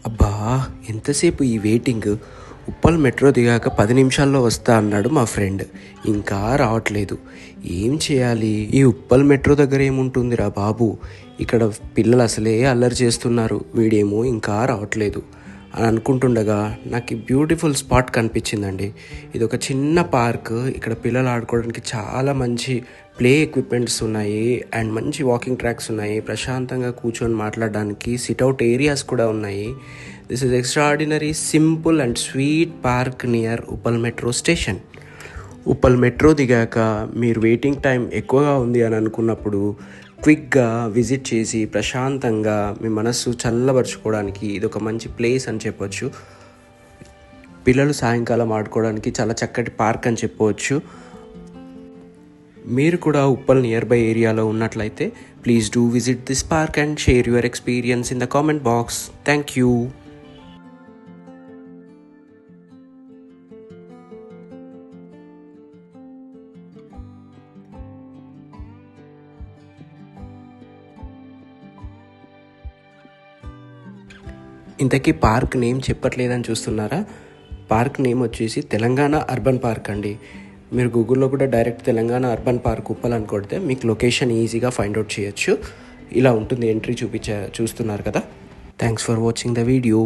అబ్బా! ఎంతసేపు ఈ వెయిటింగ్. ఉప్పల్ మెట్రో దిగాక 10 నిమిషాల్లో వస్తా అన్నాడు మా ఫ్రెండ్. ఇంకా రావట్లేదు. ఏం చేయాలి? ఈ ఉప్పల్ మెట్రో దగ్గర ఏముంటుందిరా బాబు? ఇక్కడ పిల్లలు అసలే అల్లరి చేస్తున్నారు. వీడేమో ఇంకా రావట్లేదు అని అనుకుంటుండగా నాకు ఈ బ్యూటిఫుల్ స్పాట్ కనిపించిందండి. ఇది ఒక చిన్న పార్క్. ఇక్కడ పిల్లలు ఆడుకోవడానికి చాలా మంచి ప్లే ఎక్విప్మెంట్స్ ఉన్నాయి అండ్ మంచి వాకింగ్ ట్రాక్స్ ఉన్నాయి. ప్రశాంతంగా కూర్చొని మాట్లాడడానికి సిట్అవుట్ ఏరియాస్ కూడా ఉన్నాయి. This is extraordinary simple and sweet park near Uppal metro station. Uppal metro దిగాక మీరు వెయిటింగ్ టైం ఎక్కువగా ఉంది అని అనుకున్నప్పుడు క్విక్గా విజిట్ చేసి ప్రశాంతంగా మీ మనస్సు చల్లబరుచుకోవడానికి ఇది ఒక మంచి ప్లేస్ అని చెప్పొచ్చు. పిల్లలు సాయంకాలం ఆడుకోవడానికి చాలా చక్కటి పార్క్ అని చెప్పవచ్చు. మీరు కూడా ఉప్పల్ నియర్ బై ఏరియాలో ఉన్నట్లయితే please do visit this park and share your experience in the comment box. Thank you. ఇంతకీ పార్క్ నేమ్ చెప్పట్లేదని చూస్తున్నారా? పార్క్ నేమ్ వచ్చేసి తెలంగాణ అర్బన్ పార్క్ అండి. మీరు గూగుల్లో కూడా direct Telangana urban park Uppal అని కొడితే మీకు లొకేషన్ ఈజీగా ఫైండ్ అవుట్ చేయొచ్చు. ఇలా ఉంటుంది. ఎంట్రీ చూస్తున్నారు కదా. Thanks for watching the video.